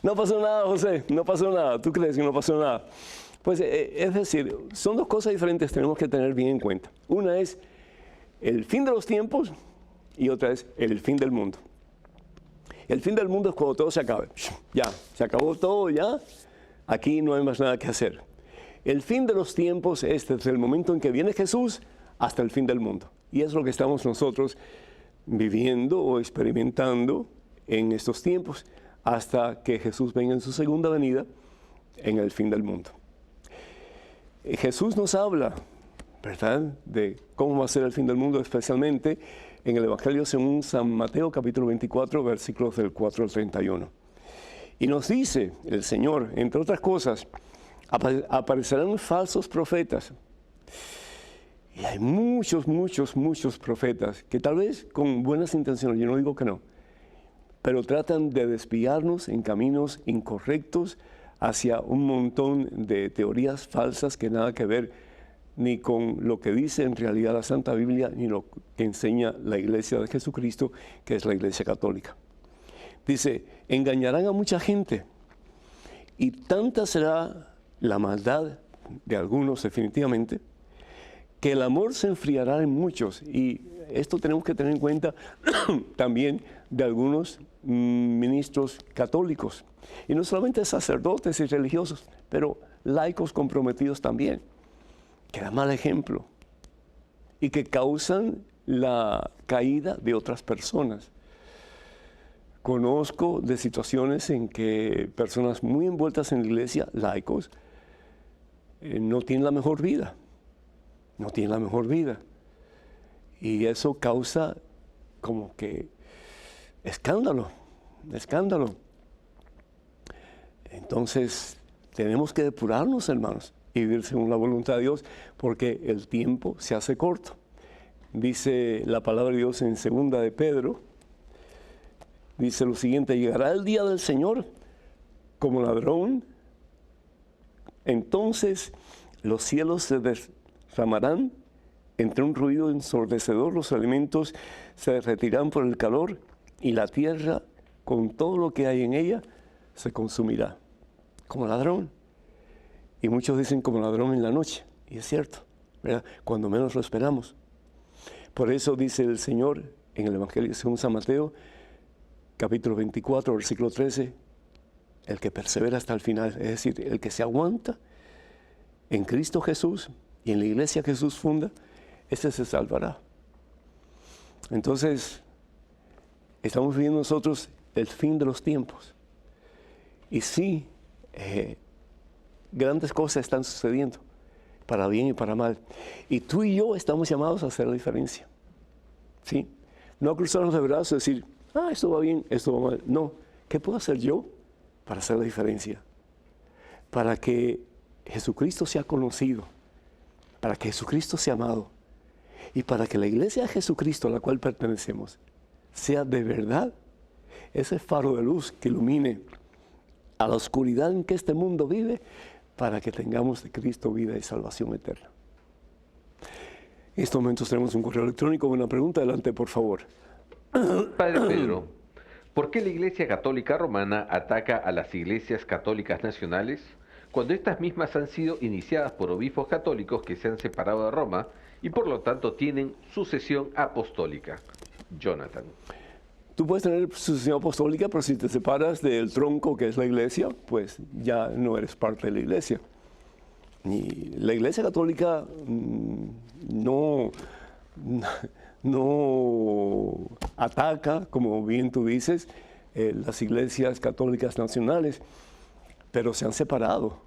No pasó nada, José, no pasó nada. ¿Tú crees que no pasó nada? Pues es decir, son dos cosas diferentes que tenemos que tener bien en cuenta. Una es el fin de los tiempos y otra es el fin del mundo. El fin del mundo es cuando todo se acabe. Ya, se acabó todo, ya. Aquí no hay más nada que hacer. El fin de los tiempos es desde el momento en que viene Jesús hasta el fin del mundo. Y es lo que estamos nosotros viviendo o experimentando en estos tiempos hasta que Jesús venga en su segunda venida en el fin del mundo. Jesús nos habla, ¿verdad?, de cómo va a ser el fin del mundo, especialmente en el Evangelio según San Mateo, capítulo 24, versículos del 4 al 31. Y nos dice el Señor, entre otras cosas, aparecerán falsos profetas. Y hay muchos profetas que tal vez con buenas intenciones, yo no digo que no, pero tratan de desviarnos en caminos incorrectos hacia un montón de teorías falsas que nada que ver ni con lo que dice en realidad la Santa Biblia, ni lo que enseña la Iglesia de Jesucristo, que es la Iglesia Católica. Dice, engañarán a mucha gente y tanta será la maldad de algunos definitivamente, que el amor se enfriará en muchos. Y esto tenemos que tener en cuenta también de algunos ministros católicos. Y no solamente sacerdotes y religiosos, pero laicos comprometidos también, que dan mal ejemplo y que causan la caída de otras personas. Conozco de situaciones en que personas muy envueltas en la iglesia, laicos, no tienen la mejor vida. No tienen la mejor vida. Y eso causa como que escándalo. Entonces, tenemos que depurarnos, hermanos, y vivir según la voluntad de Dios, porque el tiempo se hace corto. Dice la palabra de Dios en segunda de Pedro, dice lo siguiente, llegará el día del Señor como ladrón, entonces los cielos se derramarán entre un ruido ensordecedor, los alimentos se derretirán por el calor y la tierra, con todo lo que hay en ella, se consumirá. Como ladrón. Y muchos dicen como ladrón en la noche. Y es cierto, ¿verdad? Cuando menos lo esperamos. Por eso dice el Señor en el Evangelio según San Mateo, capítulo 24, versículo 13, el que persevera hasta el final, es decir, el que se aguanta en Cristo Jesús y en la iglesia que Jesús funda, ese se salvará. Entonces, estamos viviendo nosotros el fin de los tiempos. Y sí, grandes cosas están sucediendo, para bien y para mal. Y tú y yo estamos llamados a hacer la diferencia. ¿Sí? No a cruzarnos de brazos y decir, esto va bien, esto va mal. No, ¿qué puedo hacer yo para hacer la diferencia? Para que Jesucristo sea conocido, para que Jesucristo sea amado y para que la iglesia de Jesucristo a la cual pertenecemos sea de verdad ese faro de luz que ilumine a la oscuridad en que este mundo vive, para que tengamos de Cristo vida y salvación eterna. En estos momentos tenemos un correo electrónico con una pregunta. Adelante, por favor. Padre Pedro, ¿por qué la Iglesia Católica Romana ataca a las iglesias católicas nacionales cuando estas mismas han sido iniciadas por obispos católicos que se han separado de Roma y por lo tanto tienen sucesión apostólica? Jonathan. Tú puedes tener sucesión apostólica, pero si te separas del tronco que es la iglesia, pues ya no eres parte de la iglesia. Y la iglesia católica no ataca, como bien tú dices, las iglesias católicas nacionales, pero se han separado.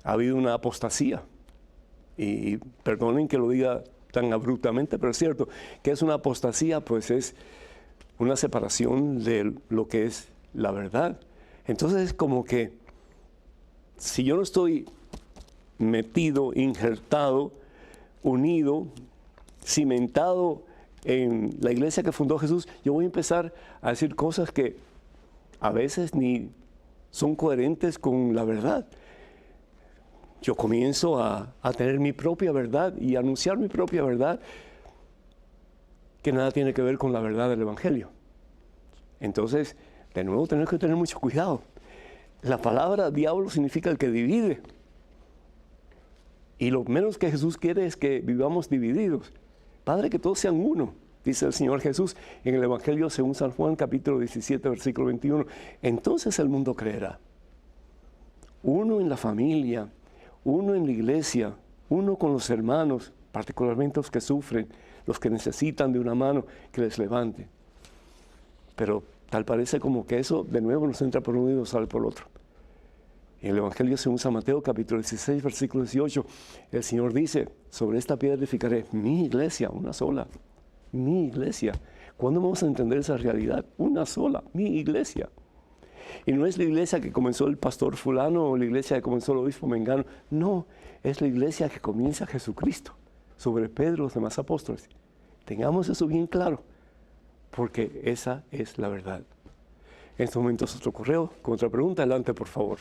Ha habido una apostasía. Y perdonen que lo diga tan abruptamente, pero es cierto, que es una apostasía, pues es una separación de lo que es la verdad. Entonces es como que si yo no estoy metido, injertado, unido, cimentado en la iglesia que fundó Jesús, yo voy a empezar a decir cosas que a veces ni son coherentes con la verdad. Yo comienzo a tener mi propia verdad y a anunciar mi propia verdad que nada tiene que ver con la verdad del Evangelio. Entonces, de nuevo, tenemos que tener mucho cuidado. La palabra diablo significa el que divide. Y lo menos que Jesús quiere es que vivamos divididos. Padre, que todos sean uno, dice el Señor Jesús en el Evangelio según San Juan, capítulo 17, versículo 21. Entonces el mundo creerá. Uno en la familia, uno en la iglesia, uno con los hermanos, particularmente los que sufren, los que necesitan de una mano que les levante. Pero tal parece como que eso de nuevo nos entra por un oído y sale por otro. En el Evangelio según San Mateo, capítulo 16, versículo 18, el Señor dice, sobre esta piedra edificaré mi iglesia, una sola, mi iglesia. ¿Cuándo vamos a entender esa realidad? Una sola, mi iglesia. Y no es la iglesia que comenzó el pastor fulano o la iglesia que comenzó el obispo mengano. No, es la iglesia que comienza Jesucristo sobre Pedro y los demás apóstoles. Tengamos eso bien claro, porque esa es la verdad. En estos momentos otro correo con otra pregunta. Adelante, por favor.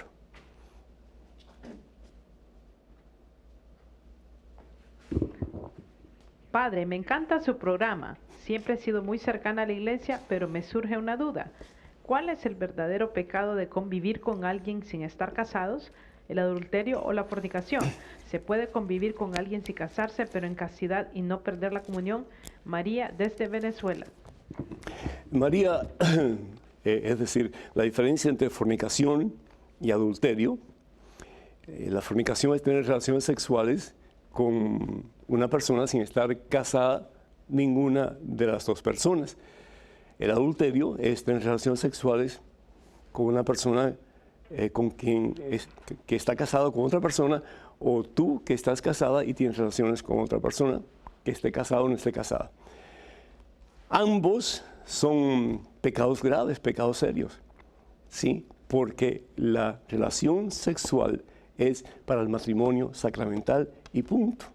Padre, me encanta su programa. Siempre he sido muy cercana a la iglesia, pero me surge una duda. ¿Cuál es el verdadero pecado de convivir con alguien sin estar casados? ¿El adulterio o la fornicación? ¿Se puede convivir con alguien sin casarse, pero en castidad y no perder la comunión? María, desde Venezuela. María, es decir, la diferencia entre fornicación y adulterio. La fornicación es tener relaciones sexuales con una persona sin estar casada ninguna de las dos personas. El adulterio es tener relaciones sexuales con una persona con quien que está casado con otra persona, o tú que estás casada y tienes relaciones con otra persona que esté casada o no esté casada. Ambos son pecados graves, pecados serios, ¿sí? Porque la relación sexual es para el matrimonio sacramental y punto.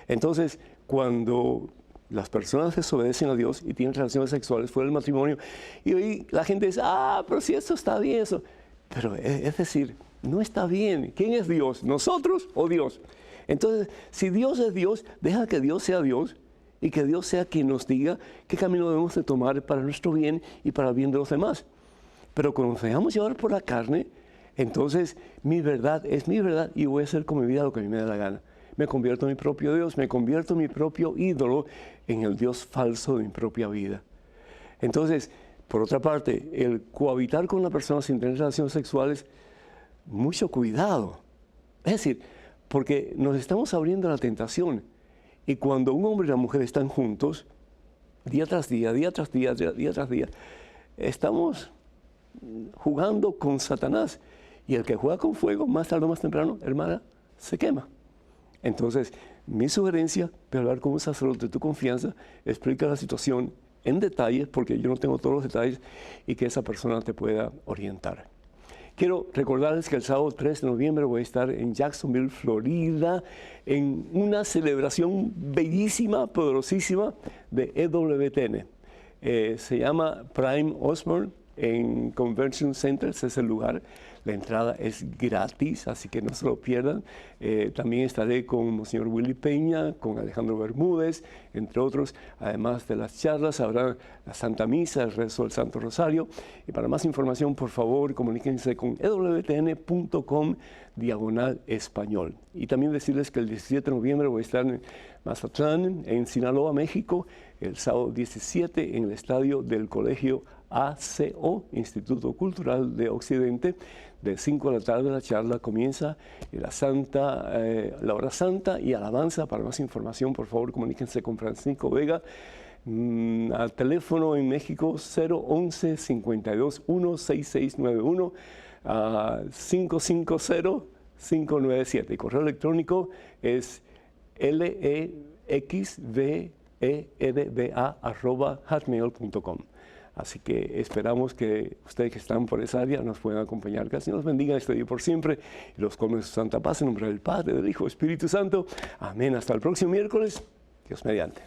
Entonces, cuando las personas desobedecen a Dios y tienen relaciones sexuales fuera del matrimonio, y hoy la gente dice, pero si eso está bien, eso. Pero es decir, no está bien. ¿Quién es Dios? ¿Nosotros o Dios? Entonces, si Dios es Dios, deja que Dios sea Dios y que Dios sea quien nos diga qué camino debemos de tomar para nuestro bien y para el bien de los demás. Pero cuando nos dejamos llevar por la carne, entonces mi verdad es mi verdad y voy a hacer con mi vida lo que a mí me da la gana. Me convierto en mi propio Dios, me convierto en mi propio ídolo, en el Dios falso de mi propia vida. Entonces, por otra parte, el cohabitar con una persona sin tener relaciones sexuales, mucho cuidado. Es decir, porque nos estamos abriendo a la tentación. Y cuando un hombre y una mujer están juntos, día tras día, día tras día, día tras día, estamos jugando con Satanás. Y el que juega con fuego, más tarde o más temprano, hermana, se quema. Entonces, mi sugerencia, pero hablar con un sacerdote de tu confianza, explica la situación en detalle, porque yo no tengo todos los detalles, y que esa persona te pueda orientar. Quiero recordarles que el sábado 3 de noviembre voy a estar en Jacksonville, Florida, en una celebración bellísima, poderosísima de EWTN. Se llama Prime Osborne en Convention Center, ese es el lugar. La entrada es gratis, así que no se lo pierdan. También estaré con Monseñor Willy Peña, con Alejandro Bermúdez, entre otros. Además de las charlas, habrá la Santa Misa, el rezo del Santo Rosario. Y para más información, por favor, comuníquense con ewtn.com/español. Y también decirles que el 17 de noviembre voy a estar en Mazatlán, en Sinaloa, México. El sábado 17 en el estadio del Colegio ACO, Instituto Cultural de Occidente, de 5 de la tarde la charla comienza, la hora santa y alabanza. Para más información, por favor, comuníquense con Francisco Vega, al teléfono en México 011-521-6691, 550-597. El correo electrónico es lexvba@hotmail.com. Así que esperamos que ustedes que están por esa área nos puedan acompañar. Que el Señor los bendiga este día por siempre y los colme de su santa paz en nombre del Padre, del Hijo, Espíritu Santo. Amén. Hasta el próximo miércoles. Dios mediante.